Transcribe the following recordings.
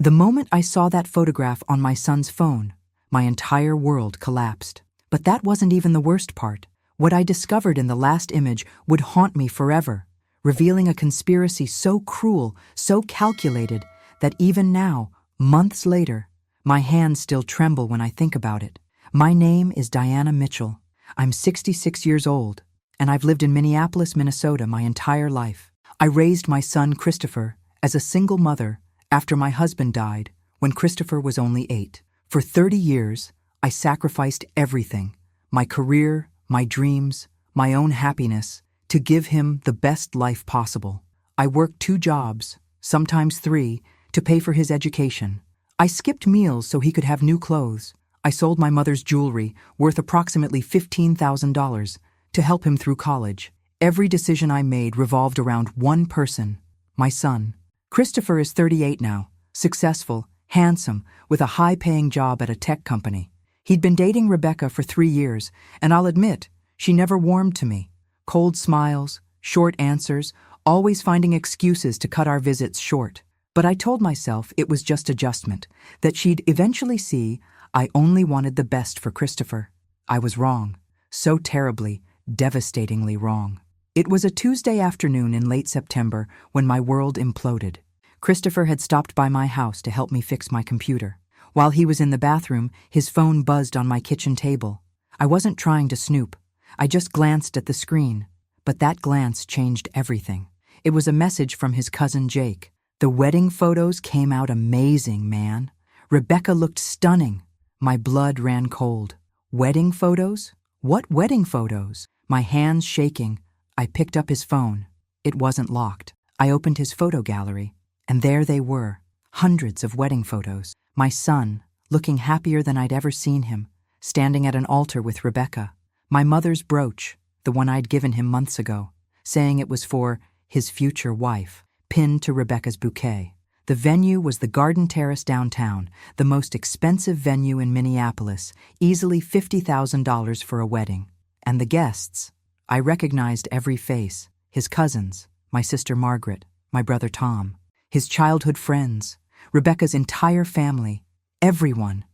The moment I saw that photograph on my son's phone, my entire world collapsed. But that wasn't even the worst part. What I discovered in the last image would haunt me forever, revealing a conspiracy so cruel, so calculated, that even now, months later, my hands still tremble when I think about it. My name is Diana Mitchell. I'm 66 years old, and I've lived in Minneapolis, Minnesota my entire life. I raised my son Christopher as a single mother after my husband died when Christopher was only 8. For 30 years, I sacrificed everything, my career, my dreams, my own happiness, to give him the best life possible. I worked 2 jobs, sometimes 3, to pay for his education. I skipped meals so he could have new clothes. I sold my mother's jewelry, worth approximately $15,000, to help him through college. Every decision I made revolved around one person, my son. Christopher is 38 now, successful, handsome, with a high-paying job at a tech company. He'd been dating Rebecca for 3 years, and I'll admit, she never warmed to me. Cold smiles, short answers, always finding excuses to cut our visits short. But I told myself it was just adjustment, that she'd eventually see I only wanted the best for Christopher. I was wrong, so terribly, devastatingly wrong. It was a Tuesday afternoon in late September when my world imploded. Christopher had stopped by my house to help me fix my computer. While he was in the bathroom, his phone buzzed on my kitchen table. I wasn't trying to snoop. I just glanced at the screen. But that glance changed everything. It was a message from his cousin Jake. The wedding photos came out amazing, man. Rebecca looked stunning. My blood ran cold. Wedding photos? What wedding photos? My hands shaking, I picked up his phone. It wasn't locked. I opened his photo gallery, and there they were, hundreds of wedding photos. My son, looking happier than I'd ever seen him, standing at an altar with Rebecca. My mother's brooch, the one I'd given him months ago, saying it was for his future wife, pinned to Rebecca's bouquet. The venue was the Garden Terrace downtown, the most expensive venue in Minneapolis, easily $50,000 for a wedding. And the guests, I recognized every face, his cousins, my sister Margaret, my brother Tom, his childhood friends, Rebecca's entire family, everyone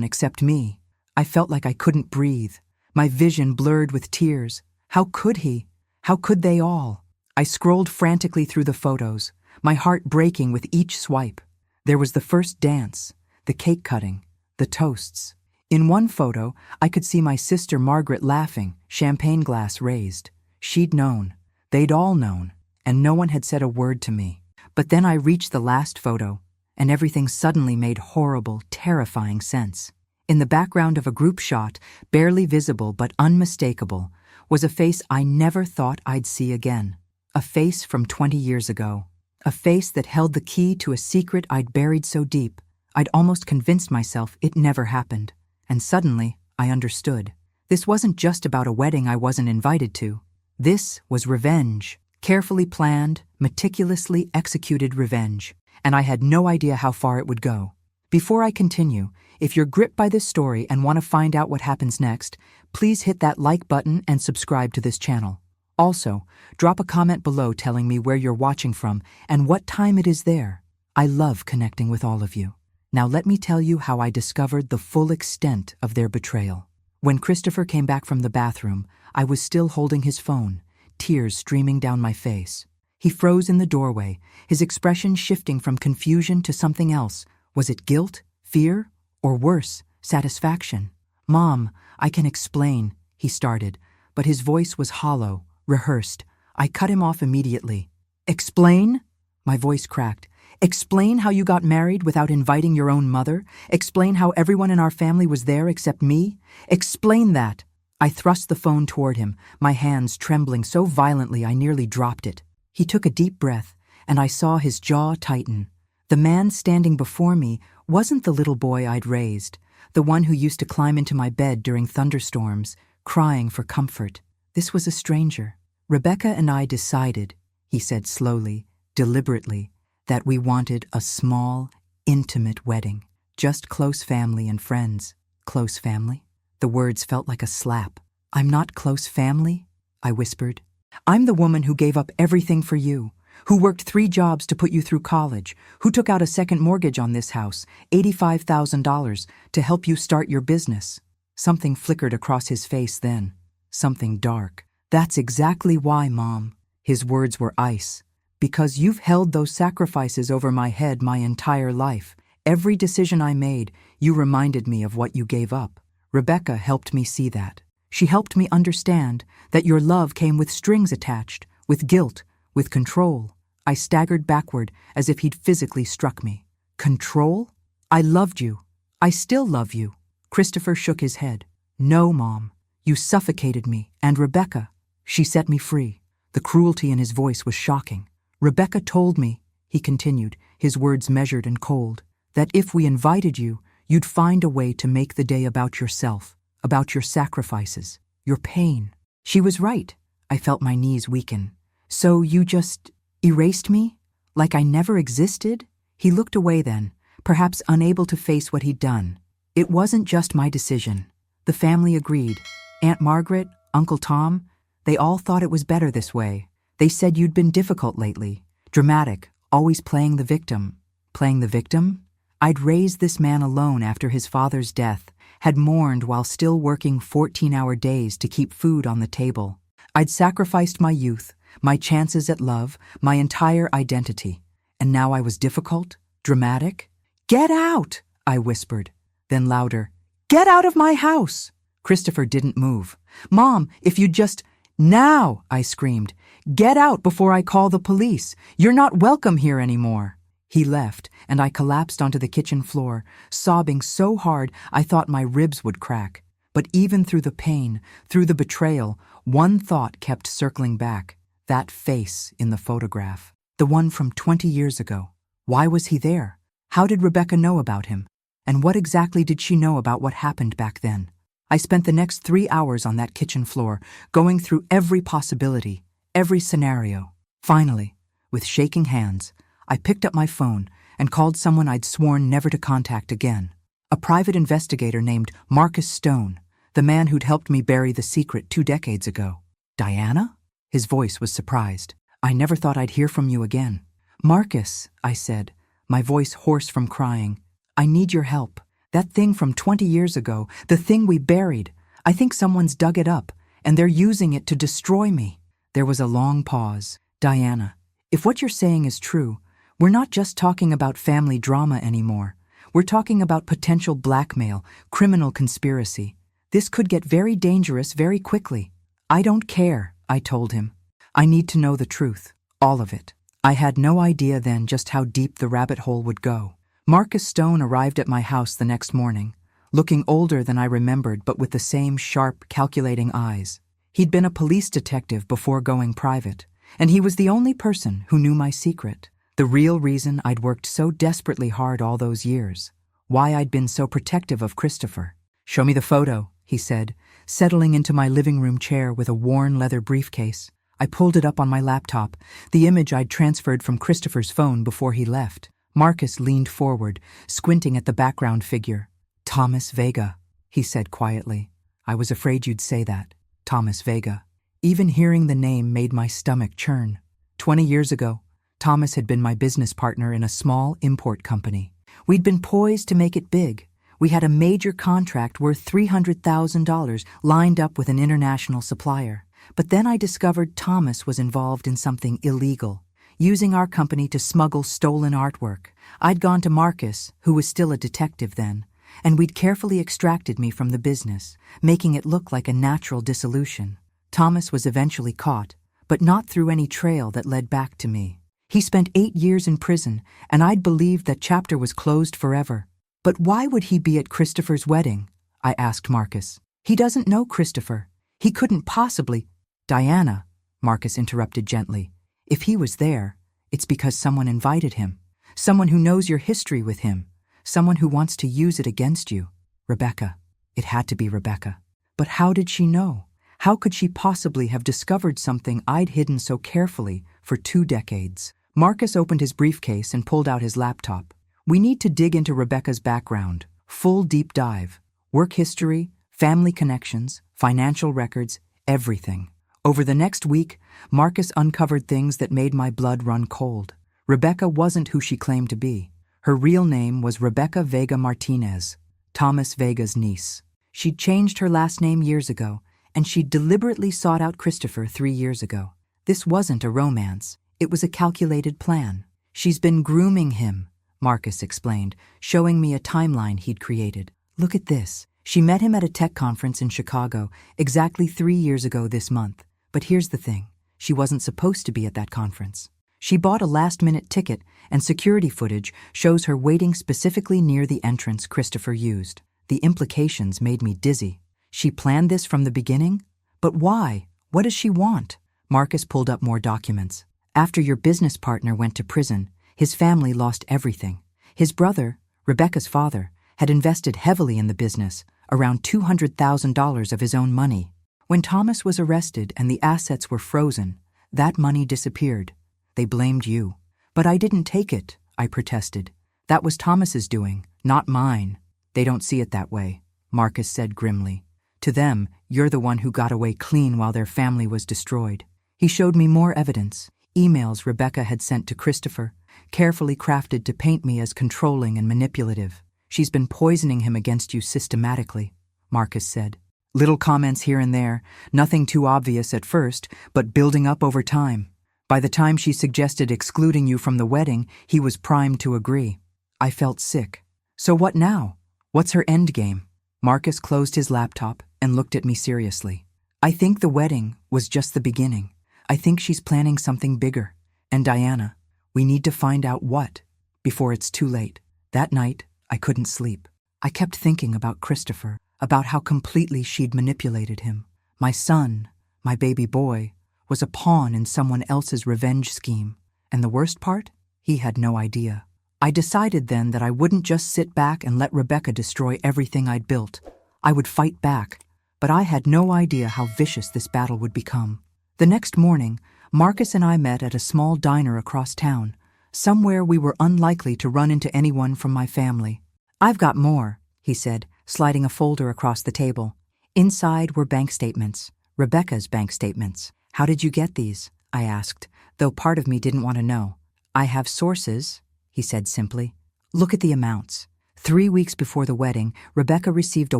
except me. I felt like I couldn't breathe, my vision blurred with tears. How could he? How could they all? I scrolled frantically through the photos, my heart breaking with each swipe. There was the first dance, the cake cutting, the toasts. In one photo, I could see my sister Margaret laughing, champagne glass raised. She'd known. They'd all known. And no one had said a word to me. But then I reached the last photo, and everything suddenly made horrible, terrifying sense. In the background of a group shot, barely visible but unmistakable, was a face I never thought I'd see again. A face from 20 years ago. A face that held the key to a secret I'd buried so deep, I'd almost convinced myself it never happened. And suddenly, I understood. This wasn't just about a wedding I wasn't invited to. This was revenge. Carefully planned, meticulously executed revenge. And I had no idea how far it would go. Before I continue, if you're gripped by this story and want to find out what happens next, please hit that like button and subscribe to this channel. Also, drop a comment below telling me where you're watching from and what time it is there. I love connecting with all of you. Now let me tell you how I discovered the full extent of their betrayal. When Christopher came back from the bathroom, I was still holding his phone, tears streaming down my face. He froze in the doorway, his expression shifting from confusion to something else. Was it guilt, fear, or worse, satisfaction? "Mom, I can explain," he started, but his voice was hollow, rehearsed. I cut him off immediately. "Explain?" My voice cracked. "Explain how you got married without inviting your own mother? Explain how everyone in our family was there except me? Explain that!" I thrust the phone toward him, my hands trembling so violently I nearly dropped it. He took a deep breath, and I saw his jaw tighten. The man standing before me wasn't the little boy I'd raised, the one who used to climb into my bed during thunderstorms, crying for comfort. This was a stranger. "Rebecca and I decided," he said slowly, deliberately, "that we wanted a small, intimate wedding. Just close family and friends." Close family? The words felt like a slap. "I'm not close family," I whispered. "I'm the woman who gave up everything for you. who worked 3 jobs to put you through college, who took out a second mortgage on this house, $85,000, to help you start your business. Something flickered across his face then. Something dark. That's exactly why, Mom. His words were ice. Because you've held those sacrifices over my head my entire life. Every decision I made, you reminded me of what you gave up. Rebecca helped me see that. She helped me understand that your love came with strings attached, with guilt, with control. I staggered backward as if he'd physically struck me. Control? I loved you. I still love you. Christopher shook his head. No, Mom. You suffocated me, and Rebecca. She set me free. The cruelty in his voice was shocking. Rebecca told me, he continued, his words measured and cold, that if we invited you, you'd find a way to make the day about yourself, about your sacrifices, your pain. She was right. I felt my knees weaken. So you just erased me? Like I never existed? He looked away then, perhaps unable to face what he'd done. It wasn't just my decision. The family agreed. Aunt Margaret, Uncle Tom, they all thought it was better this way. They said you'd been difficult lately, dramatic, always playing the victim. Playing the victim? I'd raised this man alone after his father's death, had mourned while still working 14-hour days to keep food on the table. I'd sacrificed my youth, my chances at love, my entire identity. And now I was difficult, dramatic? Get out, I whispered. Then louder, get out of my house! Christopher didn't move. Mom, if you'd just... Now, I screamed. Get out before I call the police. You're not welcome here anymore. He left, and I collapsed onto the kitchen floor, sobbing so hard I thought my ribs would crack. But even through the pain, through the betrayal, one thought kept circling back. That face in the photograph. The one from 20 years ago. Why was he there? How did Rebecca know about him? And what exactly did she know about what happened back then? I spent the next 3 hours on that kitchen floor, going through every possibility, every scenario. Finally, with shaking hands, I picked up my phone and called someone I'd sworn never to contact again. A private investigator named Marcus Stone, the man who'd helped me bury the secret 2 decades ago. Diana? His voice was surprised. I never thought I'd hear from you again. Marcus, I said, my voice hoarse from crying, I need your help. That thing from 20 years ago, the thing we buried, I think someone's dug it up, and they're using it to destroy me. There was a long pause. Diana, if what you're saying is true, we're not just talking about family drama anymore. We're talking about potential blackmail, criminal conspiracy. This could get very dangerous very quickly. I don't care, I told him. I need to know the truth, all of it. I had no idea then just how deep the rabbit hole would go. Marcus Stone arrived at my house the next morning, looking older than I remembered but with the same sharp, calculating eyes. He'd been a police detective before going private, and he was the only person who knew my secret, the real reason I'd worked so desperately hard all those years, why I'd been so protective of Christopher. Show me the photo, he said, settling into my living room chair with a worn leather briefcase. I pulled it up on my laptop, the image I'd transferred from Christopher's phone before he left. Marcus leaned forward, squinting at the background figure. Thomas Vega, he said quietly. I was afraid you'd say that. Thomas Vega. Even hearing the name made my stomach churn. 20 years ago, Thomas had been my business partner in a small import company. We'd been poised to make it big. We had a major contract worth $300,000 lined up with an international supplier. But then I discovered Thomas was involved in something illegal, using our company to smuggle stolen artwork. I'd gone to Marcus, who was still a detective then, and we'd carefully extracted me from the business, making it look like a natural dissolution. Thomas was eventually caught, but not through any trail that led back to me. He spent 8 years in prison, and I'd believed that chapter was closed forever. But why would he be at Christopher's wedding? I asked Marcus. He doesn't know Christopher. He couldn't possibly... Diana, Marcus interrupted gently. If he was there, it's because someone invited him. Someone who knows your history with him. Someone who wants to use it against you. Rebecca. It had to be Rebecca. But how did she know? How could she possibly have discovered something I'd hidden so carefully for 2 decades? Marcus opened his briefcase and pulled out his laptop. We need to dig into Rebecca's background. Full deep dive. Work history, family connections, financial records, everything. Over the next week, Marcus uncovered things that made my blood run cold. Rebecca wasn't who she claimed to be. Her real name was Rebecca Vega Martinez, Thomas Vega's niece. She'd changed her last name years ago, and she'd deliberately sought out Christopher 3 years ago. This wasn't a romance. It was a calculated plan. She's been grooming him, Marcus explained, showing me a timeline he'd created. Look at this. She met him at a tech conference in Chicago exactly 3 years ago this month. But here's the thing. She wasn't supposed to be at that conference. She bought a last-minute ticket, and security footage shows her waiting specifically near the entrance Christopher used. The implications made me dizzy. She planned this from the beginning? But why? What does she want? Marcus pulled up more documents. After your business partner went to prison, his family lost everything. His brother, Rebecca's father, had invested heavily in the business, around $200,000 of his own money. When Thomas was arrested and the assets were frozen, that money disappeared. They blamed you. But I didn't take it, I protested. That was Thomas's doing, not mine. They don't see it that way, Marcus said grimly. To them, you're the one who got away clean while their family was destroyed. He showed me more evidence, emails Rebecca had sent to Christopher, carefully crafted to paint me as controlling and manipulative. She's been poisoning him against you systematically, Marcus said. Little comments here and there, nothing too obvious at first, but building up over time. By the time she suggested excluding you from the wedding, he was primed to agree. I felt sick. So what now? What's her endgame? Marcus closed his laptop and looked at me seriously. I think the wedding was just the beginning. I think she's planning something bigger. And Diana, we need to find out what, before it's too late. That night, I couldn't sleep. I kept thinking about Christopher, about how completely she'd manipulated him. My son, my baby boy, was a pawn in someone else's revenge scheme. And the worst part? He had no idea. I decided then that I wouldn't just sit back and let Rebecca destroy everything I'd built. I would fight back, but I had no idea how vicious this battle would become. The next morning, Marcus and I met at a small diner across town, somewhere we were unlikely to run into anyone from my family. I've got more, he said, sliding a folder across the table. Inside were bank statements, Rebecca's bank statements. How did you get these? I asked, though part of me didn't want to know. I have sources, he said simply. Look at the amounts. 3 weeks before the wedding, Rebecca received a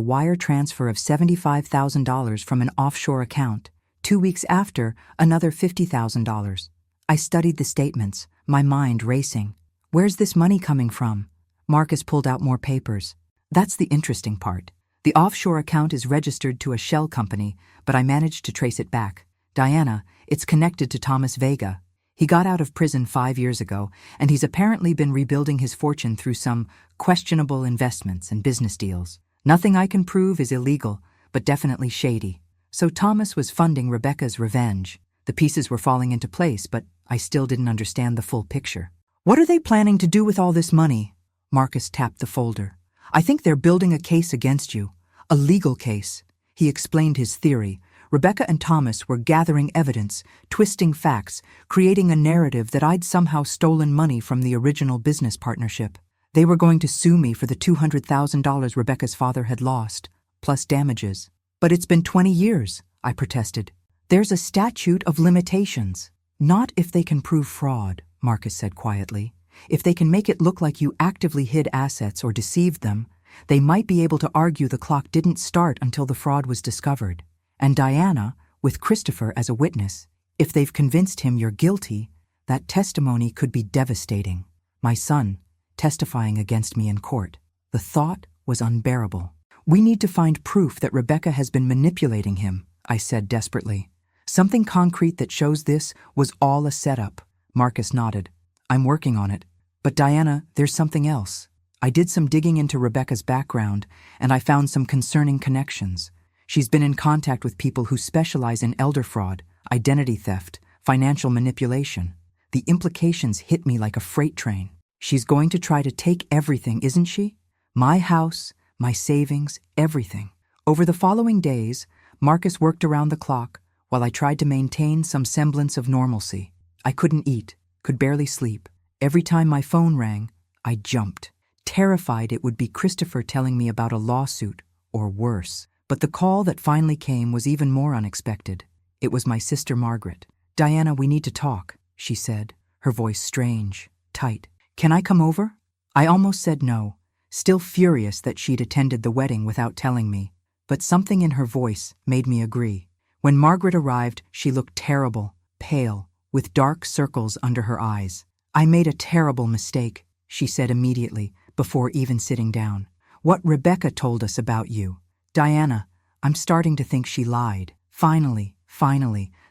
wire transfer of $75,000 from an offshore account. 2 weeks after, another $50,000. I studied the statements, my mind racing. Where's this money coming from? Marcus pulled out more papers. That's the interesting part. The offshore account is registered to a shell company, but I managed to trace it back. Diana, it's connected to Thomas Vega. He got out of prison 5 years ago, and he's apparently been rebuilding his fortune through some questionable investments and business deals. Nothing I can prove is illegal, but definitely shady. So Thomas was funding Rebecca's revenge. The pieces were falling into place, but I still didn't understand the full picture. What are they planning to do with all this money? Marcus tapped the folder. I think they're building a case against you. A legal case. He explained his theory. Rebecca and Thomas were gathering evidence, twisting facts, creating a narrative that I'd somehow stolen money from the original business partnership. They were going to sue me for the $200,000 Rebecca's father had lost, plus damages. But it's been 20 years, I protested. There's a statute of limitations. Not if they can prove fraud, Marcus said quietly. If they can make it look like you actively hid assets or deceived them, they might be able to argue the clock didn't start until the fraud was discovered. And Diana, with Christopher as a witness, if they've convinced him you're guilty, that testimony could be devastating. My son, testifying against me in court. The thought was unbearable. We need to find proof that Rebecca has been manipulating him, I said desperately. Something concrete that shows this was all a setup. Marcus nodded. I'm working on it. But Diana, there's something else. I did some digging into Rebecca's background, and I found some concerning connections. She's been in contact with people who specialize in elder fraud, identity theft, financial manipulation. The implications hit me like a freight train. She's going to try to take everything, isn't she? My house, my savings, everything. Over the following days, Marcus worked around the clock while I tried to maintain some semblance of normalcy. I couldn't eat, could barely sleep. Every time my phone rang, I jumped, terrified it would be Christopher telling me about a lawsuit, or worse. But the call that finally came was even more unexpected. It was my sister Margaret. "Diana, we need to talk," she said, her voice strange, tight. "Can I come over?" I almost said no, still furious that she'd attended the wedding without telling me. But something in her voice made me agree. When Margaret arrived, she looked terrible, pale, with dark circles under her eyes. "I made a terrible mistake," she said immediately, before even sitting down. "What Rebecca told us about you. Diana, I'm starting to think she lied. Finally,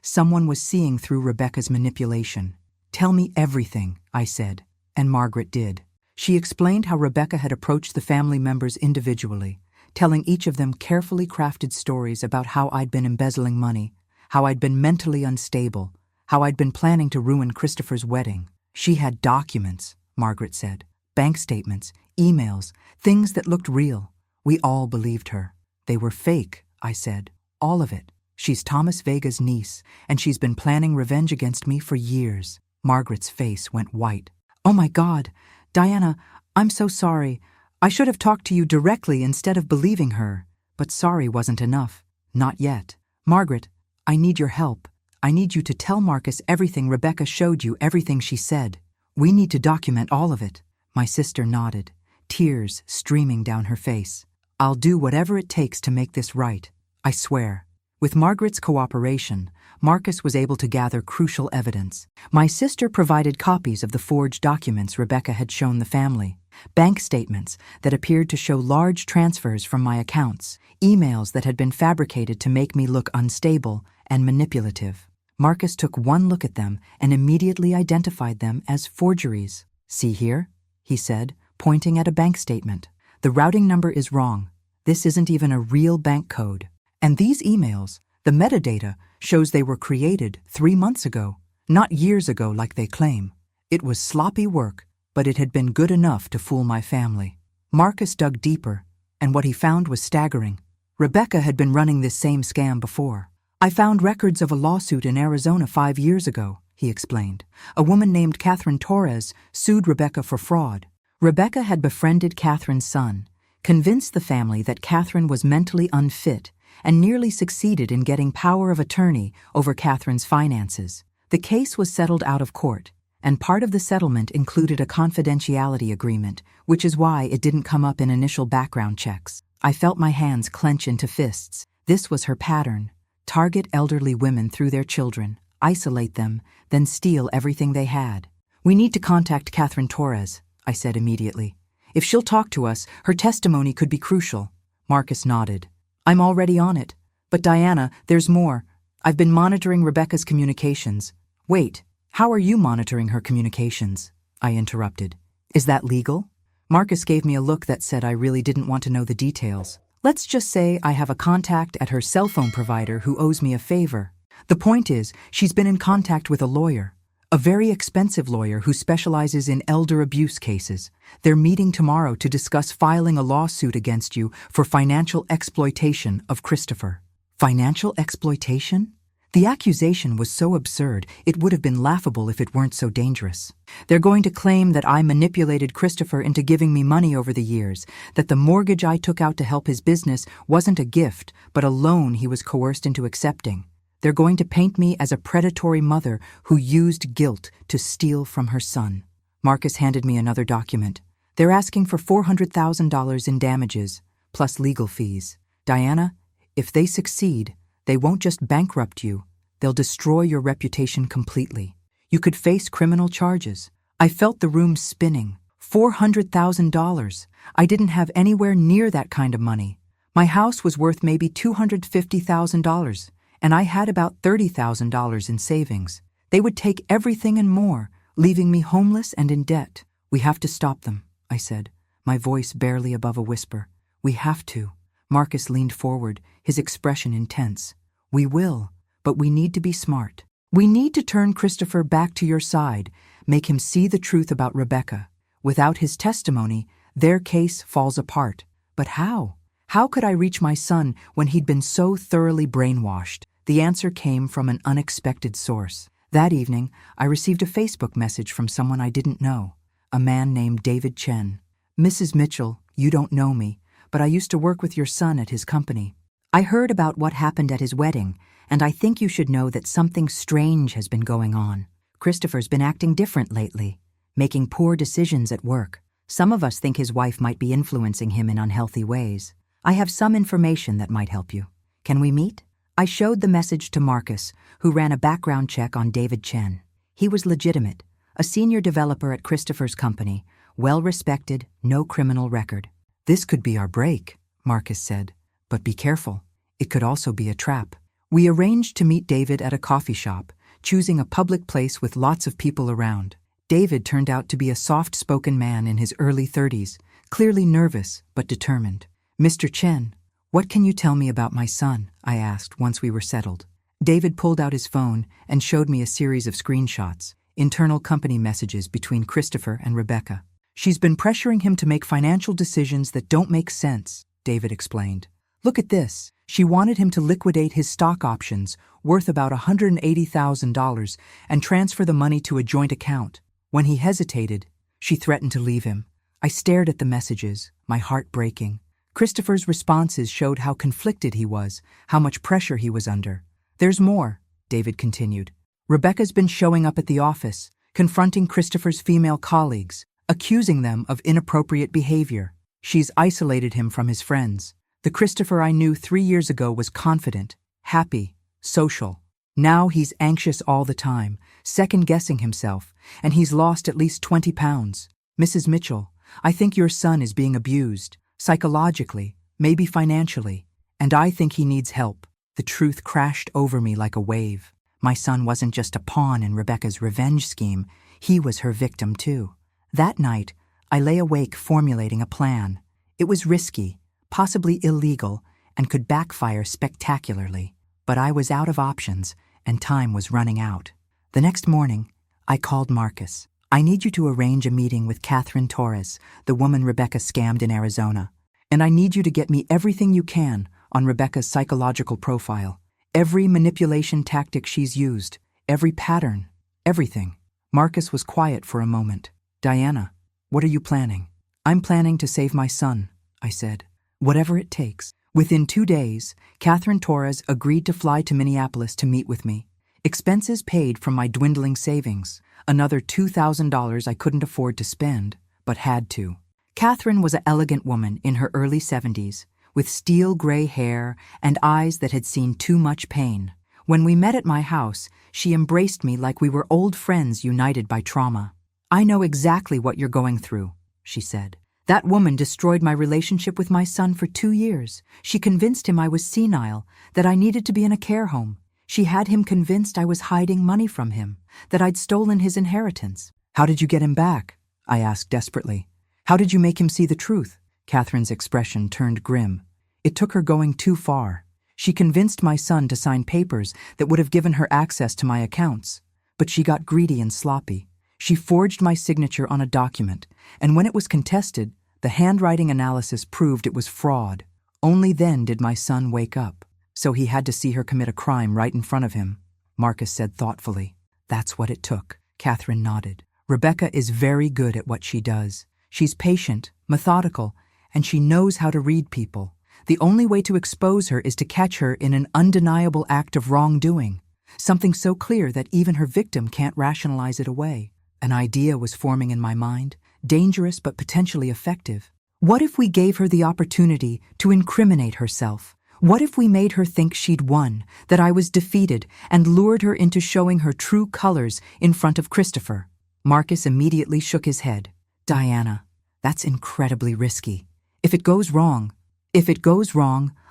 someone was seeing through Rebecca's manipulation." "Tell me everything," I said, and Margaret did. She explained how Rebecca had approached the family members individually, telling each of them carefully crafted stories about how I'd been embezzling money, how I'd been mentally unstable, how I'd been planning to ruin Christopher's wedding. "She had documents," Margaret said. "Bank statements, emails, things that looked real. We all believed her." "They were fake," I said. "All of it. She's Thomas Vega's niece, and she's been planning revenge against me for years." Margaret's face went white. "Oh my God, Diana, I'm so sorry. I should have talked to you directly instead of believing her." But sorry wasn't enough. Not yet. "Margaret, I need your help. I need you to tell Marcus everything Rebecca showed you, everything she said. We need to document all of it." My sister nodded, tears streaming down her face. "I'll do whatever it takes to make this right. I swear." With Margaret's cooperation, Marcus was able to gather crucial evidence. My sister provided copies of the forged documents Rebecca had shown the family, bank statements that appeared to show large transfers from my accounts, emails that had been fabricated to make me look unstable and manipulative. Marcus took one look at them and immediately identified them as forgeries. "See here?" he said, pointing at a bank statement. "The routing number is wrong. This isn't even a real bank code. And these emails, the metadata, shows they were created 3 months ago, not years ago like they claim. It was sloppy work, but it had been good enough to fool my family." Marcus dug deeper, and what he found was staggering. Rebecca had been running this same scam before. "I found records of a lawsuit in Arizona 5 years ago," he explained. "A woman named Catherine Torres sued Rebecca for fraud. Rebecca had befriended Catherine's son, convinced the family that Catherine was mentally unfit, and nearly succeeded in getting power of attorney over Catherine's finances. The case was settled out of court, and part of the settlement included a confidentiality agreement, which is why it didn't come up in initial background checks. I felt my hands clench into fists. This was her pattern. Target elderly women through their children, isolate them, then steal everything they had. "We need to contact Catherine Torres," I said immediately. "If she'll talk to us, her testimony could be crucial." Marcus nodded. "I'm already on it. But Diana, there's more. I've been monitoring Rebecca's communications." "Wait, how are you monitoring her communications?" I interrupted. "Is that legal?" Marcus gave me a look that said I really didn't want to know the details. "Let's just say I have a contact at her cell phone provider who owes me a favor. The point is, she's been in contact with a lawyer, a very expensive lawyer who specializes in elder abuse cases. They're meeting tomorrow to discuss filing a lawsuit against you for financial exploitation of Christopher." Financial exploitation? The accusation was so absurd, it would have been laughable if it weren't so dangerous. "They're going to claim that I manipulated Christopher into giving me money over the years, that the mortgage I took out to help his business wasn't a gift, but a loan he was coerced into accepting. They're going to paint me as a predatory mother who used guilt to steal from her son." Marcus handed me another document. "They're asking for $400,000 in damages, plus legal fees. Diana, if they succeed, they won't just bankrupt you, they'll destroy your reputation completely. You could face criminal charges." I felt the room spinning. $400,000. I didn't have anywhere near that kind of money. My house was worth maybe $250,000. And I had about $30,000 in savings. They would take everything and more, leaving me homeless and in debt. "We have to stop them," I said, my voice barely above a whisper. "We have to." Marcus leaned forward, his expression intense. "We will, but we need to be smart. We need to turn Christopher back to your side, make him see the truth about Rebecca. Without his testimony, their case falls apart. But how? How could I reach my son when he'd been so thoroughly brainwashed?" The answer came from an unexpected source. That evening, I received a Facebook message from someone I didn't know, a man named David Chen. "Mrs. Mitchell, you don't know me, but I used to work with your son at his company. I heard about what happened at his wedding, and I think you should know that something strange has been going on. Christopher's been acting different lately, making poor decisions at work. Some of us think his wife might be influencing him in unhealthy ways. I have some information that might help you. Can we meet? I showed the message to Marcus, who ran a background check on David Chen. He was legitimate, a senior developer at Christopher's company, well-respected, no criminal record. This could be our break, Marcus said, but be careful. It could also be a trap. We arranged to meet David at a coffee shop, choosing a public place with lots of people around. David turned out to be a soft-spoken man in his early 30s, clearly nervous but determined. Mr. Chen, what can you tell me about my son? I asked once we were settled. David pulled out his phone and showed me a series of screenshots, internal company messages between Christopher and Rebecca. She's been pressuring him to make financial decisions that don't make sense, David explained. Look at this. She wanted him to liquidate his stock options, worth about $180,000, and transfer the money to a joint account. When he hesitated, she threatened to leave him. I stared at the messages, my heart breaking. Christopher's responses showed how conflicted he was, how much pressure he was under. There's more, David continued. Rebecca's been showing up at the office, confronting Christopher's female colleagues, accusing them of inappropriate behavior. She's isolated him from his friends. The Christopher I knew 3 years ago was confident, happy, social. Now he's anxious all the time, second-guessing himself, and he's lost at least 20 pounds. Mrs. Mitchell, I think your son is being abused, psychologically, maybe financially, and I think he needs help. The truth crashed over me like a wave. My son wasn't just a pawn in Rebecca's revenge scheme, he was her victim too. That night, I lay awake formulating a plan. It was risky, possibly illegal, and could backfire spectacularly. But I was out of options, and time was running out. The next morning, I called Marcus. I need you to arrange a meeting with Catherine Torres, the woman Rebecca scammed in Arizona. And I need you to get me everything you can on Rebecca's psychological profile. Every manipulation tactic she's used, every pattern, everything. Marcus was quiet for a moment. Diana, what are you planning? I'm planning to save my son, I said. Whatever it takes. Within 2 days, Catherine Torres agreed to fly to Minneapolis to meet with me. Expenses paid from my dwindling savings, another $2,000 I couldn't afford to spend, but had to. Catherine was an elegant woman in her early 70s, with steel gray hair and eyes that had seen too much pain. When we met at my house, she embraced me like we were old friends united by trauma. I know exactly what you're going through, she said. That woman destroyed my relationship with my son for 2 years. She convinced him I was senile, that I needed to be in a care home. She had him convinced I was hiding money from him, that I'd stolen his inheritance. How did you get him back? I asked desperately. How did you make him see the truth? Catherine's expression turned grim. It took her going too far. She convinced my son to sign papers that would have given her access to my accounts. But she got greedy and sloppy. She forged my signature on a document, and when it was contested, the handwriting analysis proved it was fraud. Only then did my son wake up. So he had to see her commit a crime right in front of him, Marcus said thoughtfully. That's what it took. Catherine nodded. Rebecca is very good at what she does. She's patient, methodical, and she knows how to read people. The only way to expose her is to catch her in an undeniable act of wrongdoing, something so clear that even her victim can't rationalize it away. An idea was forming in my mind, dangerous but potentially effective. What if we gave her the opportunity to incriminate herself? What if we made her think she'd won, that I was defeated, and lured her into showing her true colors in front of Christopher? Marcus immediately shook his head. Diana, that's incredibly risky. If it goes wrong,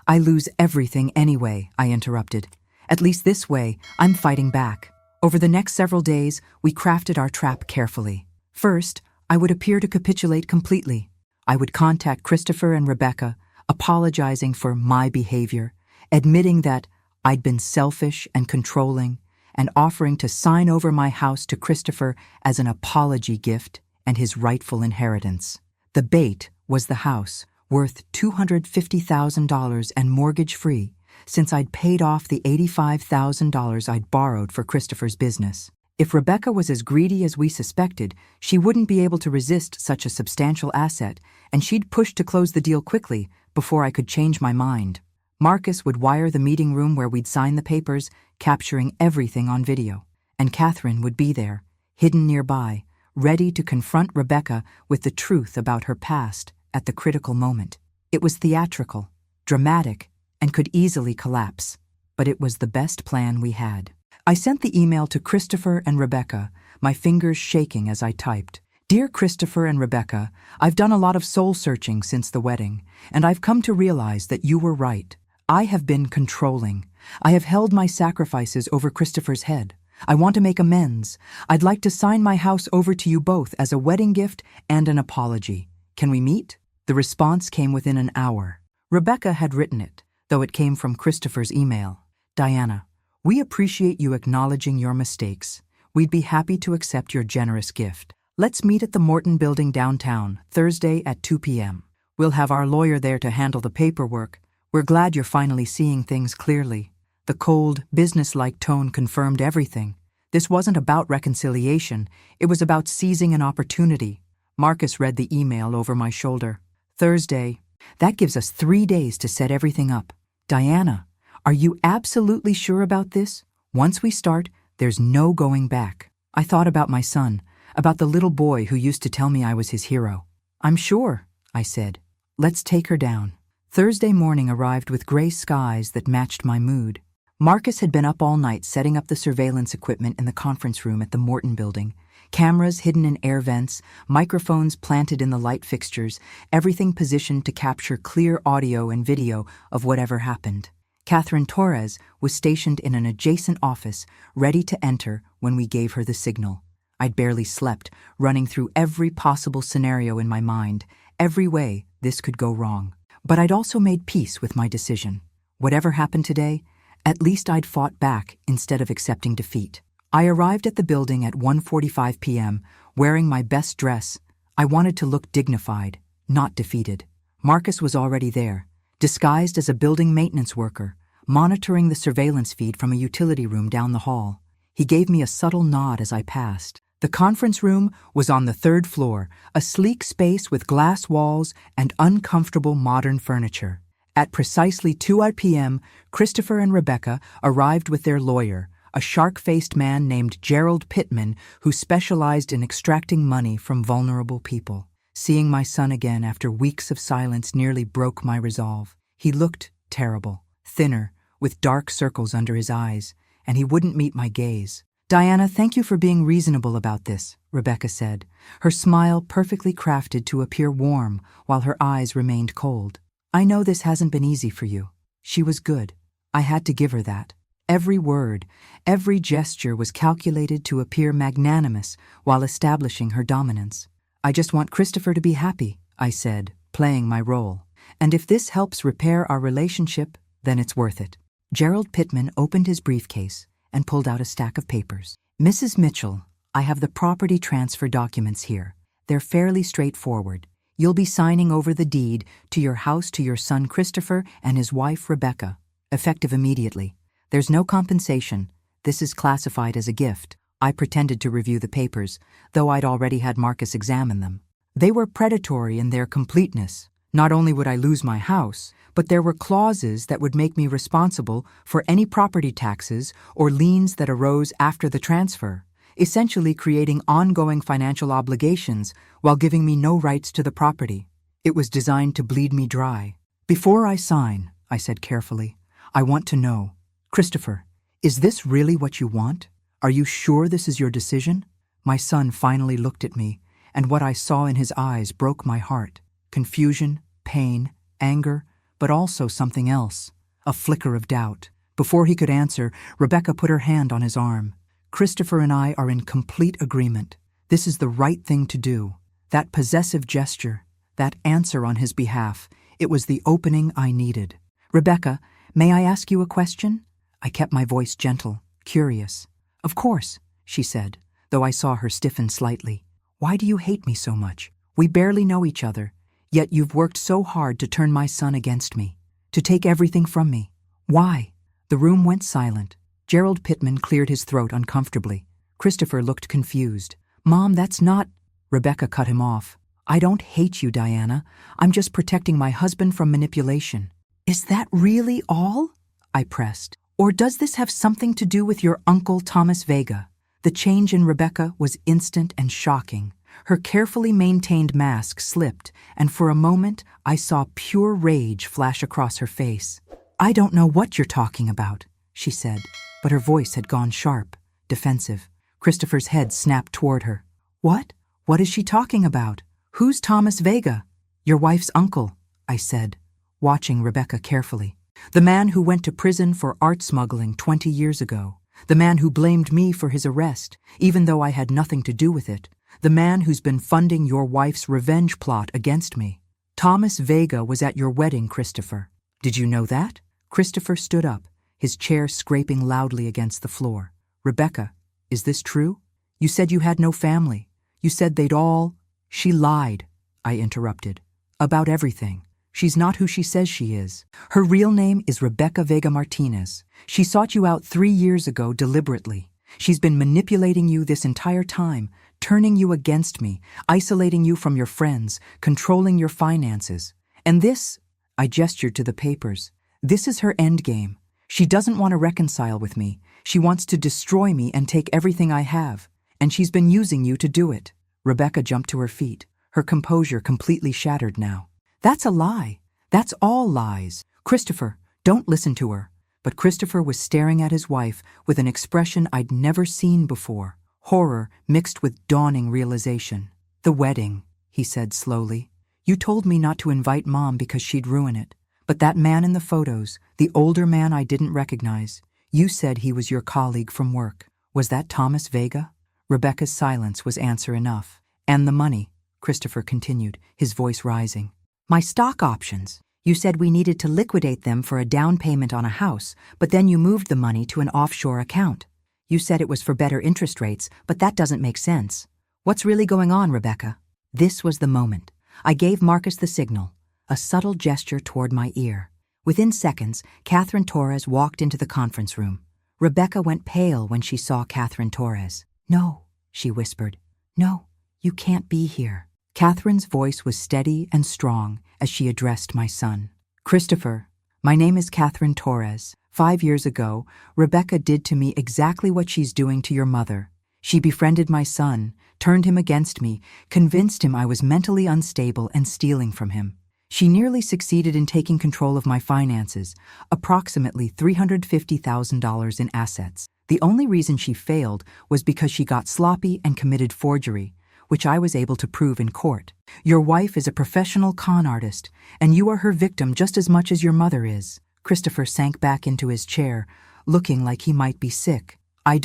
I lose everything anyway, I interrupted. At least this way, I'm fighting back. Over the next several days, we crafted our trap carefully. First, I would appear to capitulate completely. I would contact Christopher and Rebecca, apologizing for my behavior, admitting that I'd been selfish and controlling, and offering to sign over my house to Christopher as an apology gift and his rightful inheritance. The bait was the house, worth $250,000 and mortgage-free, since I'd paid off the $85,000 I'd borrowed for Christopher's business. If Rebecca was as greedy as we suspected, she wouldn't be able to resist such a substantial asset, and she'd push to close the deal quickly before I could change my mind. Marcus would wire the meeting room where we'd sign the papers, capturing everything on video. And Catherine would be there, hidden nearby, ready to confront Rebecca with the truth about her past at the critical moment. It was theatrical, dramatic, and could easily collapse, but it was the best plan we had. I sent the email to Christopher and Rebecca, my fingers shaking as I typed. Dear Christopher and Rebecca, I've done a lot of soul-searching since the wedding, and I've come to realize that you were right. I have been controlling. I have held my sacrifices over Christopher's head. I want to make amends. I'd like to sign my house over to you both as a wedding gift and an apology. Can we meet? The response came within an hour. Rebecca had written it, though it came from Christopher's email. Diana, we appreciate you acknowledging your mistakes. We'd be happy to accept your generous gift. Let's meet at the Morton Building downtown, Thursday at 2 p.m. We'll have our lawyer there to handle the paperwork. We're glad you're finally seeing things clearly. The cold, businesslike tone confirmed everything. This wasn't about reconciliation. It was about seizing an opportunity. Marcus read the email over my shoulder. Thursday. That gives us 3 days to set everything up. Diana, are you absolutely sure about this? Once we start, there's no going back. I thought about my son, about the little boy who used to tell me I was his hero. I'm sure, I said. Let's take her down. Thursday morning arrived with gray skies that matched my mood. Marcus had been up all night setting up the surveillance equipment in the conference room at the Morton Building. Cameras hidden in air vents, microphones planted in the light fixtures, everything positioned to capture clear audio and video of whatever happened. Catherine Torres was stationed in an adjacent office, ready to enter when we gave her the signal. I'd barely slept, running through every possible scenario in my mind, every way this could go wrong. But I'd also made peace with my decision. Whatever happened today, at least I'd fought back instead of accepting defeat. I arrived at the building at 1:45 p.m., wearing my best dress. I wanted to look dignified, not defeated. Marcus was already there, disguised as a building maintenance worker, monitoring the surveillance feed from a utility room down the hall. He gave me a subtle nod as I passed. The conference room was on the 3rd floor, a sleek space with glass walls and uncomfortable modern furniture. At precisely 2 p.m., Christopher and Rebecca arrived with their lawyer, a shark-faced man named Gerald Pittman who specialized in extracting money from vulnerable people. Seeing my son again after weeks of silence nearly broke my resolve. He looked terrible, thinner, with dark circles under his eyes, and he wouldn't meet my gaze. Diana, thank you for being reasonable about this, Rebecca said, her smile perfectly crafted to appear warm while her eyes remained cold. I know this hasn't been easy for you. She was good. I had to give her that. Every word, every gesture was calculated to appear magnanimous while establishing her dominance. I just want Christopher to be happy, I said, playing my role. And if this helps repair our relationship, then it's worth it. Gerald Pittman opened his briefcase and pulled out a stack of papers. Mrs. Mitchell, I have the property transfer documents here. They're fairly straightforward. You'll be signing over the deed to your house to your son Christopher and his wife Rebecca, effective immediately. There's no compensation. This is classified as a gift. I pretended to review the papers, though I'd already had Marcus examine them. They were predatory in their completeness. Not only would I lose my house, but there were clauses that would make me responsible for any property taxes or liens that arose after the transfer, essentially creating ongoing financial obligations while giving me no rights to the property. It was designed to bleed me dry. Before I sign, I said carefully, I want to know, Christopher, is this really what you want? Are you sure this is your decision? My son finally looked at me, and what I saw in his eyes broke my heart. Confusion, pain, anger, but also something else, a flicker of doubt. Before he could answer, Rebecca put her hand on his arm. Christopher and I are in complete agreement. This is the right thing to do. That possessive gesture, that answer on his behalf, it was the opening I needed. Rebecca, may I ask you a question? I kept my voice gentle, curious. Of course, she said, though I saw her stiffen slightly. Why do you hate me so much? We barely know each other, yet you've worked so hard to turn my son against me, to take everything from me. Why? The room went silent. Gerald Pittman cleared his throat uncomfortably. Christopher looked confused. Mom, that's not... Rebecca cut him off. I don't hate you, Diana. I'm just protecting my husband from manipulation. Is that really all? I pressed. Or does this have something to do with your uncle Thomas Vega? The change in Rebecca was instant and shocking. Her carefully maintained mask slipped, and for a moment I saw pure rage flash across her face. I don't know what you're talking about, she said, but her voice had gone sharp, defensive. Christopher's head snapped toward her. What? What is she talking about? Who's Thomas Vega? Your wife's uncle, I said, watching Rebecca carefully. The man who went to prison for art smuggling 20 years ago. The man who blamed me for his arrest, even though I had nothing to do with it. The man who's been funding your wife's revenge plot against me. Thomas Vega was at your wedding, Christopher. Did you know that? Christopher stood up, his chair scraping loudly against the floor. Rebecca, is this true? You said you had no family. You said they'd all... She lied, I interrupted. About everything. She's not who she says she is. Her real name is Rebecca Vega Martinez. She sought you out 3 years ago deliberately. She's been manipulating you this entire time, turning you against me, isolating you from your friends, controlling your finances. And this, I gestured to the papers, this is her endgame. She doesn't want to reconcile with me. She wants to destroy me and take everything I have. And she's been using you to do it. Rebecca jumped to her feet, her composure completely shattered now. That's a lie. That's all lies. Christopher, don't listen to her. But Christopher was staring at his wife with an expression I'd never seen before, horror mixed with dawning realization. The wedding, he said slowly. You told me not to invite Mom because she'd ruin it. But that man in the photos, the older man I didn't recognize, you said he was your colleague from work. Was that Thomas Vega? Rebecca's silence was answer enough. And the money, Christopher continued, his voice rising. My stock options. You said we needed to liquidate them for a down payment on a house, but then you moved the money to an offshore account. You said it was for better interest rates, but that doesn't make sense. What's really going on, Rebecca? This was the moment. I gave Marcus the signal, a subtle gesture toward my ear. Within seconds, Catherine Torres walked into the conference room. Rebecca went pale when she saw Catherine Torres. No, she whispered. No, you can't be here. Catherine's voice was steady and strong as she addressed my son. Christopher, my name is Catherine Torres. 5 years ago, Rebecca did to me exactly what she's doing to your mother. She befriended my son, turned him against me, convinced him I was mentally unstable and stealing from him. She nearly succeeded in taking control of my finances, approximately $350,000 in assets. The only reason she failed was because she got sloppy and committed forgery, which I was able to prove in court. Your wife is a professional con artist, and you are her victim just as much as your mother is. Christopher sank back into his chair, looking like he might be sick. I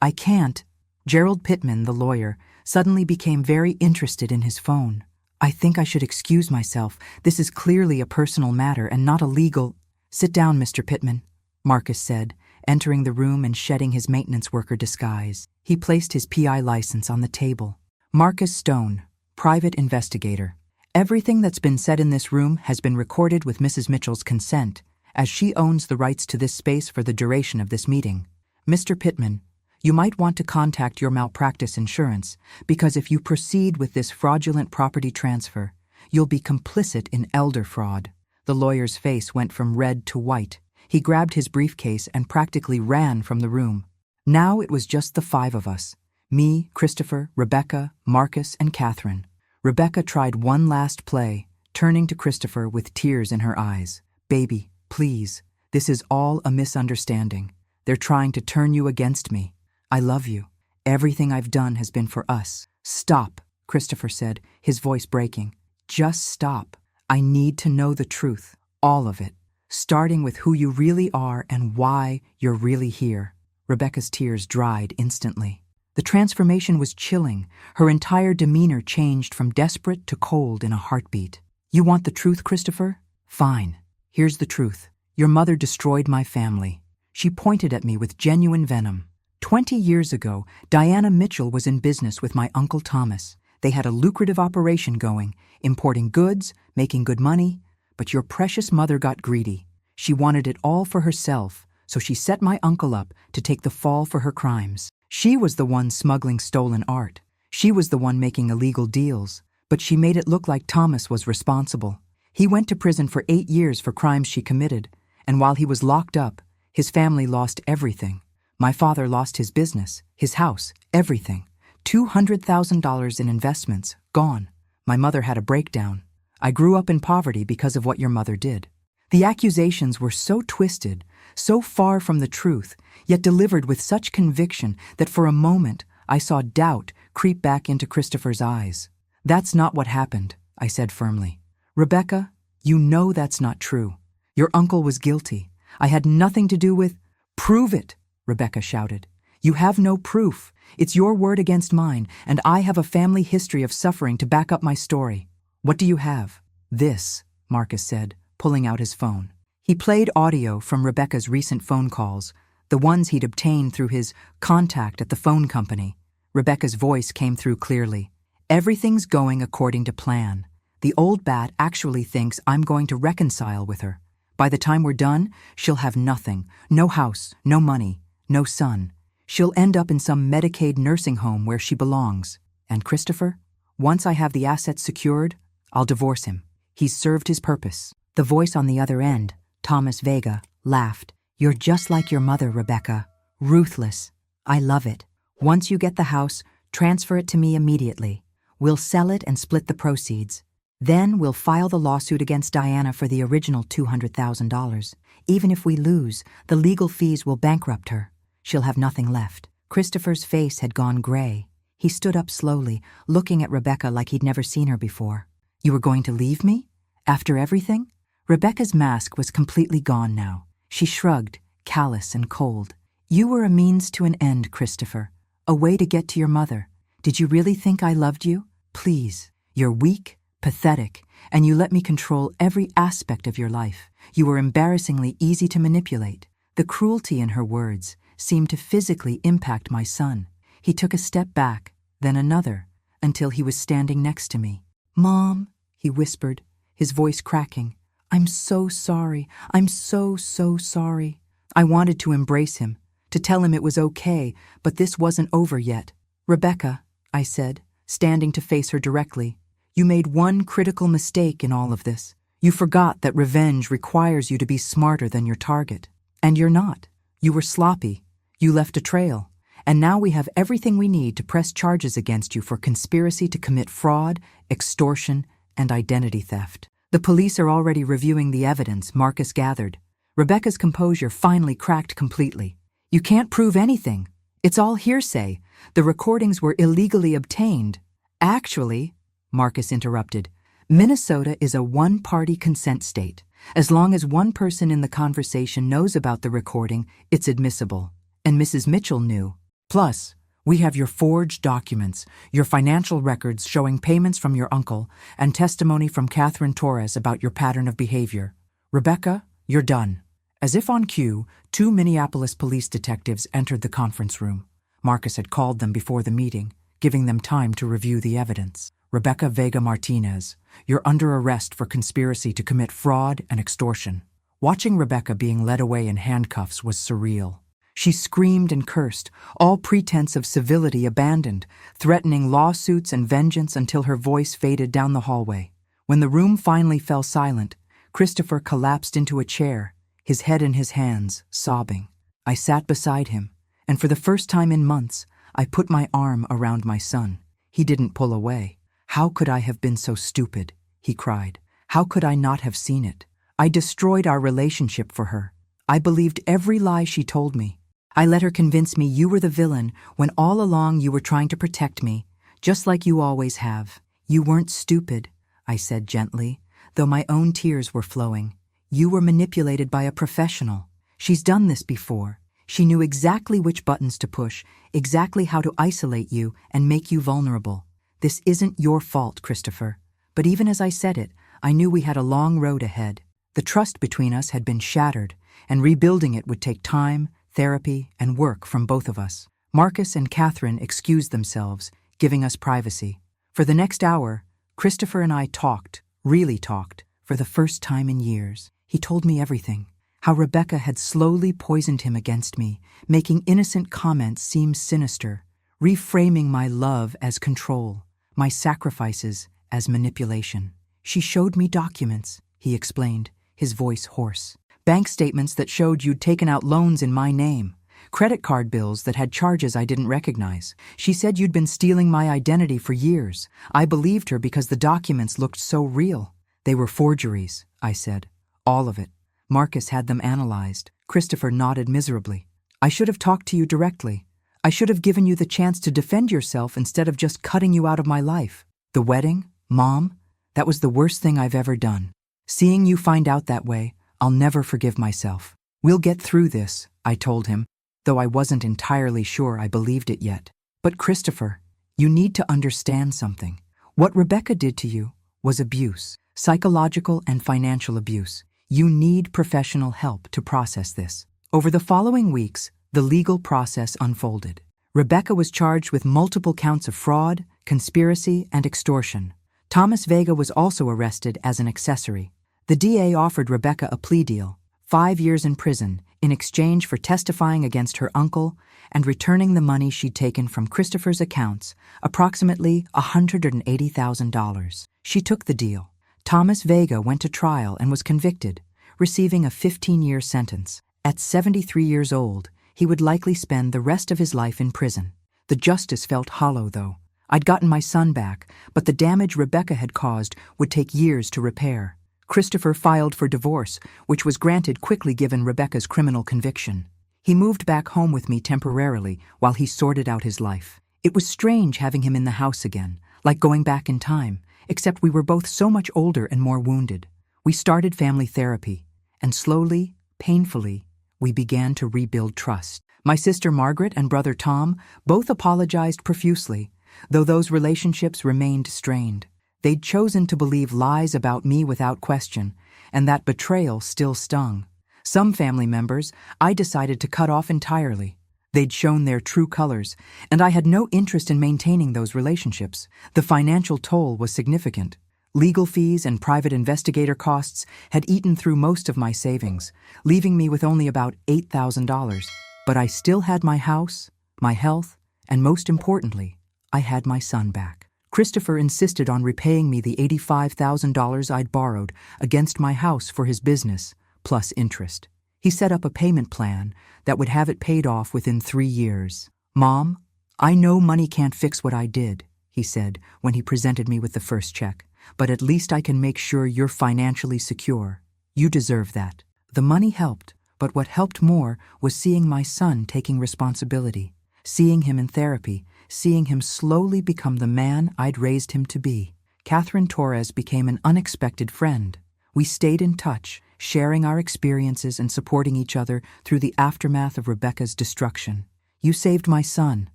can't. Gerald Pittman, the lawyer, suddenly became very interested in his phone. I think I should excuse myself. This is clearly a personal matter and not a legal... Sit down, Mr. Pittman, Marcus said, entering the room and shedding his maintenance worker disguise. He placed his PI license on the table. Marcus Stone, private investigator. Everything that's been said in this room has been recorded with Mrs. Mitchell's consent, as she owns the rights to this space for the duration of this meeting. Mr. Pittman, you might want to contact your malpractice insurance, because if you proceed with this fraudulent property transfer, you'll be complicit in elder fraud. The lawyer's face went from red to white. He grabbed his briefcase and practically ran from the room. Now it was just the 5 of us. Me, Christopher, Rebecca, Marcus, and Catherine. Rebecca tried one last play, turning to Christopher with tears in her eyes. Baby, please, this is all a misunderstanding. They're trying to turn you against me. I love you. Everything I've done has been for us. Stop, Christopher said, his voice breaking. Just stop. I need to know the truth, all of it, starting with who you really are and why you're really here. Rebecca's tears dried instantly. The transformation was chilling. Her entire demeanor changed from desperate to cold in a heartbeat. You want the truth, Christopher? Fine. Here's the truth. Your mother destroyed my family. She pointed at me with genuine venom. 20 years ago, Diana Mitchell was in business with my Uncle Thomas. They had a lucrative operation going, importing goods, making good money. But your precious mother got greedy. She wanted it all for herself, so she set my uncle up to take the fall for her crimes. She was the one smuggling stolen art. She was the one making illegal deals, but she made it look like Thomas was responsible. He went to prison for 8 years for crimes she committed, and while he was locked up, his family lost everything. My father lost his business, his house, everything. $200,000 in investments, gone. My mother had a breakdown. I grew up in poverty because of what your mother did. The accusations were so twisted, so far from the truth, yet delivered with such conviction that for a moment I saw doubt creep back into Christopher's eyes. That's not what happened, I said firmly. Rebecca, you know that's not true. Your uncle was guilty. I had nothing to do with— Prove it, Rebecca shouted. You have no proof. It's your word against mine, and I have a family history of suffering to back up my story. What do you have? This, Marcus said, pulling out his phone. He played audio from Rebecca's recent phone calls, the ones he'd obtained through his contact at the phone company. Rebecca's voice came through clearly. Everything's going according to plan. The old bat actually thinks I'm going to reconcile with her. By the time we're done, she'll have nothing. No house, no money, no son. She'll end up in some Medicaid nursing home where she belongs. And Christopher? Once I have the assets secured, I'll divorce him. He's served his purpose. The voice on the other end, Thomas Vega, laughed. You're just like your mother, Rebecca. Ruthless. I love it. Once you get the house, transfer it to me immediately. We'll sell it and split the proceeds. Then we'll file the lawsuit against Diana for the original $200,000. Even if we lose, the legal fees will bankrupt her. She'll have nothing left. Christopher's face had gone gray. He stood up slowly, looking at Rebecca like he'd never seen her before. You were going to leave me? After everything? Rebecca's mask was completely gone now. She shrugged, callous and cold. You were a means to an end, Christopher. A way to get to your mother. Did you really think I loved you? Please. You're weak, pathetic, and you let me control every aspect of your life. You were embarrassingly easy to manipulate. The cruelty in her words seemed to physically impact my son. He took a step back, then another, until he was standing next to me. Mom, he whispered, his voice cracking. I'm so sorry. I'm so sorry. I wanted to embrace him, to tell him it was okay, but this wasn't over yet. Rebecca, I said, standing to face her directly, you made one critical mistake in all of this. You forgot that revenge requires you to be smarter than your target. And you're not. You were sloppy. You left a trail. And now we have everything we need to press charges against you for conspiracy to commit fraud, extortion, and identity theft. The police are already reviewing the evidence, Marcus gathered. Rebecca's composure finally cracked completely. You can't prove anything. It's all hearsay. The recordings were illegally obtained. Actually, Marcus interrupted, Minnesota is a one-party consent state. As long as one person in the conversation knows about the recording, it's admissible. And Mrs. Mitchell knew. Plus, we have your forged documents, your financial records showing payments from your uncle, and testimony from Catherine Torres about your pattern of behavior. Rebecca, you're done. As if on cue, 2 Minneapolis police detectives entered the conference room. Marcus had called them before the meeting, giving them time to review the evidence. Rebecca Vega Martinez, you're under arrest for conspiracy to commit fraud and extortion. Watching Rebecca being led away in handcuffs was surreal. She screamed and cursed, all pretense of civility abandoned, threatening lawsuits and vengeance until her voice faded down the hallway. When the room finally fell silent, Christopher collapsed into a chair, his head in his hands, sobbing. I sat beside him, and for the first time in months, I put my arm around my son. He didn't pull away. How could I have been so stupid? He cried. How could I not have seen it? I destroyed our relationship for her. I believed every lie she told me. I let her convince me you were the villain when all along you were trying to protect me, just like you always have. You weren't stupid, I said gently, though my own tears were flowing. You were manipulated by a professional. She's done this before. She knew exactly which buttons to push, exactly how to isolate you and make you vulnerable. This isn't your fault, Christopher. But even as I said it, I knew we had a long road ahead. The trust between us had been shattered, and rebuilding it would take time, therapy, and work from both of us. Marcus and Catherine excused themselves, giving us privacy. For the next hour, Christopher and I talked, really talked, for the first time in years. He told me everything. How Rebecca had slowly poisoned him against me, making innocent comments seem sinister, reframing my love as control, my sacrifices as manipulation. She showed me documents, he explained, his voice hoarse. Bank statements that showed you'd taken out loans in my name. Credit card bills that had charges I didn't recognize. She said you'd been stealing my identity for years. I believed her because the documents looked so real. They were forgeries, I said. All of it. Marcus had them analyzed. Christopher nodded miserably. I should have talked to you directly. I should have given you the chance to defend yourself instead of just cutting you out of my life. The wedding, Mom, that was the worst thing I've ever done. Seeing you find out that way, I'll never forgive myself. We'll get through this, I told him, though I wasn't entirely sure I believed it yet. But Christopher, you need to understand something. What Rebecca did to you was abuse, psychological and financial abuse. You need professional help to process this. Over the following weeks, the legal process unfolded. Rebecca was charged with multiple counts of fraud, conspiracy, and extortion. Thomas Vega was also arrested as an accessory. The DA offered Rebecca a plea deal, 5 years in prison, in exchange for testifying against her uncle and returning the money she'd taken from Christopher's accounts, approximately $180,000. She took the deal. Thomas Vega went to trial and was convicted, receiving a 15-year sentence. At 73 years old, he would likely spend the rest of his life in prison. The justice felt hollow, though. I'd gotten my son back, but the damage Rebecca had caused would take years to repair. Christopher filed for divorce, which was granted quickly given Rebecca's criminal conviction. He moved back home with me temporarily while he sorted out his life. It was strange having him in the house again, like going back in time, except we were both so much older and more wounded. We started family therapy, and slowly, painfully, we began to rebuild trust. My sister Margaret and brother Tom both apologized profusely, though those relationships remained strained. They'd chosen to believe lies about me without question, and that betrayal still stung. Some family members I decided to cut off entirely. They'd shown their true colors, and I had no interest in maintaining those relationships. The financial toll was significant. Legal fees and private investigator costs had eaten through most of my savings, leaving me with only about $8,000. But I still had my house, my health, and most importantly, I had my son back. Christopher insisted on repaying me the $85,000 I'd borrowed against my house for his business, plus interest. He set up a payment plan that would have it paid off within 3 years. Mom, I know money can't fix what I did, he said when he presented me with the first check, but at least I can make sure you're financially secure. You deserve that. The money helped, but what helped more was seeing my son taking responsibility, seeing him in therapy, seeing him slowly become the man I'd raised him to be. Catherine Torres became an unexpected friend. We stayed in touch, sharing our experiences and supporting each other through the aftermath of Rebecca's destruction. You saved my son,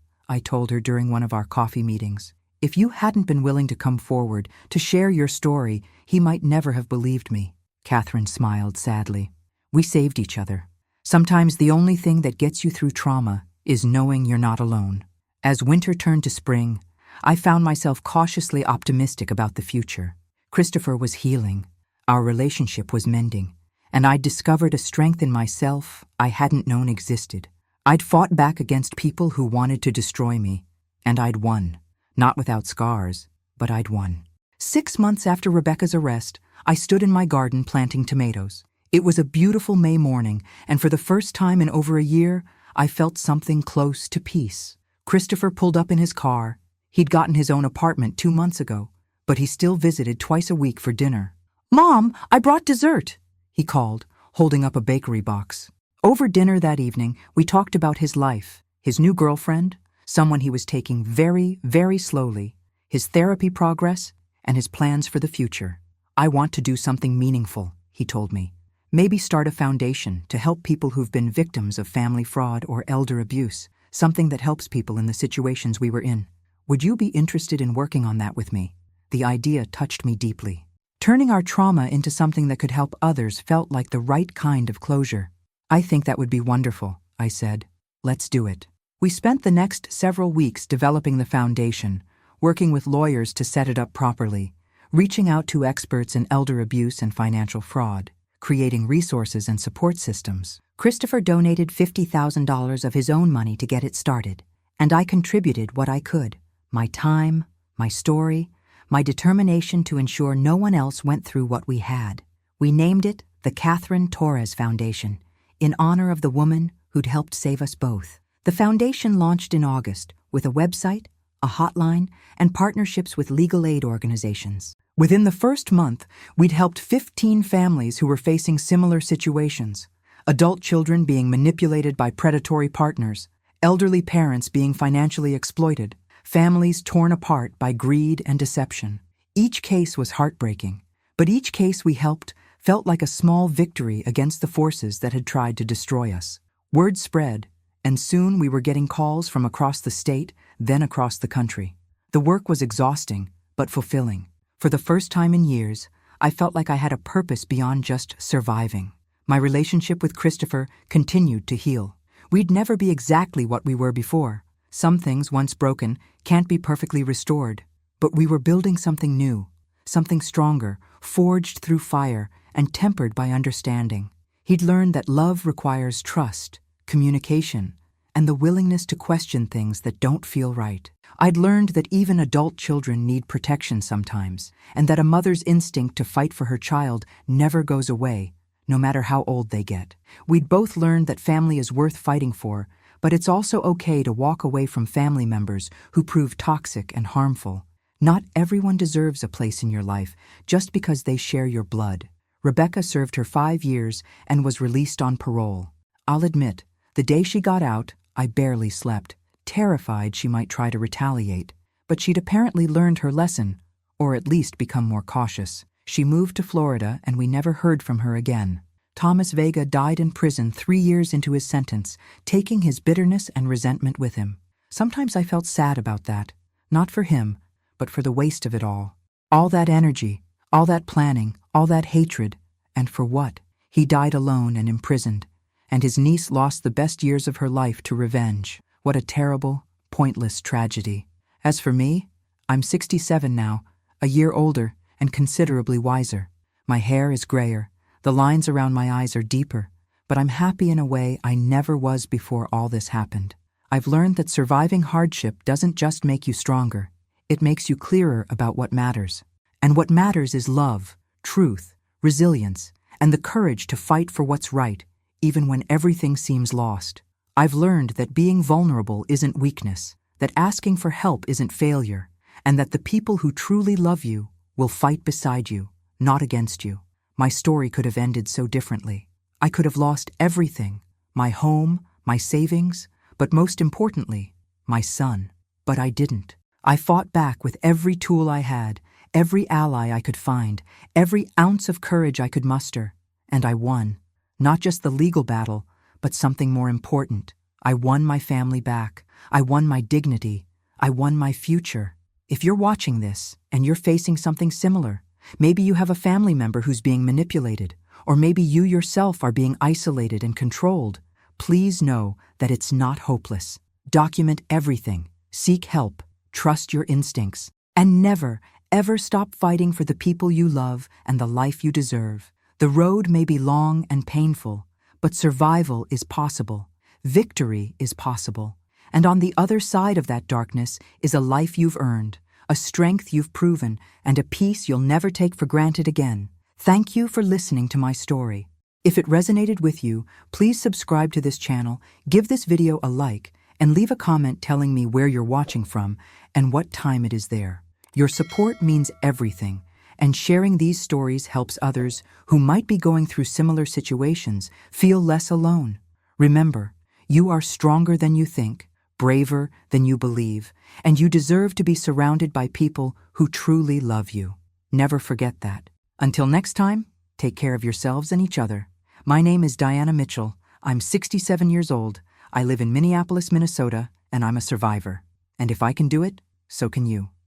I told her during one of our coffee meetings. If you hadn't been willing to come forward to share your story, he might never have believed me. Catherine smiled sadly. We saved each other. Sometimes the only thing that gets you through trauma is knowing you're not alone. As winter turned to spring, I found myself cautiously optimistic about the future. Christopher was healing. Our relationship was mending, and I'd discovered a strength in myself I hadn't known existed. I'd fought back against people who wanted to destroy me, and I'd won. Not without scars, but I'd won. 6 months after Rebecca's arrest, I stood in my garden planting tomatoes. It was a beautiful May morning, and for the first time in over a year, I felt something close to peace. Christopher pulled up in his car. He'd gotten his own apartment 2 months ago, but he still visited twice a week for dinner. Mom, I brought dessert, he called, holding up a bakery box. Over dinner that evening, we talked about his life, his new girlfriend, someone he was taking very, very slowly, his therapy progress, and his plans for the future. I want to do something meaningful, he told me. Maybe start a foundation to help people who've been victims of family fraud or elder abuse, something that helps people in the situations we were in. Would you be interested in working on that with me? The idea touched me deeply. Turning our trauma into something that could help others felt like the right kind of closure. I think that would be wonderful, I said. Let's do it. We spent the next several weeks developing the foundation, working with lawyers to set it up properly, reaching out to experts in elder abuse and financial fraud, creating resources and support systems. Christopher donated $50,000 of his own money to get it started, and I contributed what I could. My time, my story, my determination to ensure no one else went through what we had. We named it the Catherine Torres Foundation, in honor of the woman who'd helped save us both. The foundation launched in August with a website, a hotline, and partnerships with legal aid organizations. Within the first month, we'd helped 15 families who were facing similar situations. Adult children being manipulated by predatory partners, elderly parents being financially exploited, families torn apart by greed and deception. Each case was heartbreaking, but each case we helped felt like a small victory against the forces that had tried to destroy us. Word spread, and soon we were getting calls from across the state, then across the country. The work was exhausting, but fulfilling. For the first time in years, I felt like I had a purpose beyond just surviving. My relationship with Christopher continued to heal. We'd never be exactly what we were before. Some things, once broken, can't be perfectly restored. But we were building something new, something stronger, forged through fire and tempered by understanding. He'd learned that love requires trust, communication, and the willingness to question things that don't feel right. I'd learned that even adult children need protection sometimes, and that a mother's instinct to fight for her child never goes away, no matter how old they get. We'd both learned that family is worth fighting for, but it's also okay to walk away from family members who prove toxic and harmful. Not everyone deserves a place in your life just because they share your blood. Rebecca served her 5 years and was released on parole. I'll admit, the day she got out, I barely slept, terrified she might try to retaliate. But she'd apparently learned her lesson, or at least become more cautious. She moved to Florida and we never heard from her again. Thomas Vega died in prison 3 years into his sentence, taking his bitterness and resentment with him. Sometimes I felt sad about that, not for him, but for the waste of it all. All that energy, all that planning, all that hatred, and for what? He died alone and imprisoned, and his niece lost the best years of her life to revenge. What a terrible, pointless tragedy. As for me, I'm 67 now, a year older and considerably wiser. My hair is grayer, the lines around my eyes are deeper, but I'm happy in a way I never was before all this happened. I've learned that surviving hardship doesn't just make you stronger, it makes you clearer about what matters. And what matters is love, truth, resilience, and the courage to fight for what's right, even when everything seems lost. I've learned that being vulnerable isn't weakness, that asking for help isn't failure, and that the people who truly love you will fight beside you, not against you. My story could have ended so differently. I could have lost everything, my home, my savings, but most importantly, my son. But I didn't. I fought back with every tool I had, every ally I could find, every ounce of courage I could muster, and I won. Not just the legal battle, but something more important. I won my family back. I won my dignity. I won my future. If you're watching this and you're facing something similar, maybe you have a family member who's being manipulated, or maybe you yourself are being isolated and controlled, please know that it's not hopeless. Document everything, seek help, trust your instincts, and never, ever stop fighting for the people you love and the life you deserve. The road may be long and painful, but survival is possible. Victory is possible. And on the other side of that darkness is a life you've earned, a strength you've proven, and a peace you'll never take for granted again. Thank you for listening to my story. If it resonated with you, please subscribe to this channel, give this video a like, and leave a comment telling me where you're watching from and what time it is there. Your support means everything, and sharing these stories helps others who might be going through similar situations feel less alone. Remember, you are stronger than you think, braver than you believe, and you deserve to be surrounded by people who truly love you. Never forget that. Until next time, take care of yourselves and each other. My name is Diana Mitchell. I'm 67 years old. I live in Minneapolis, Minnesota, and I'm a survivor. And if I can do it, so can you.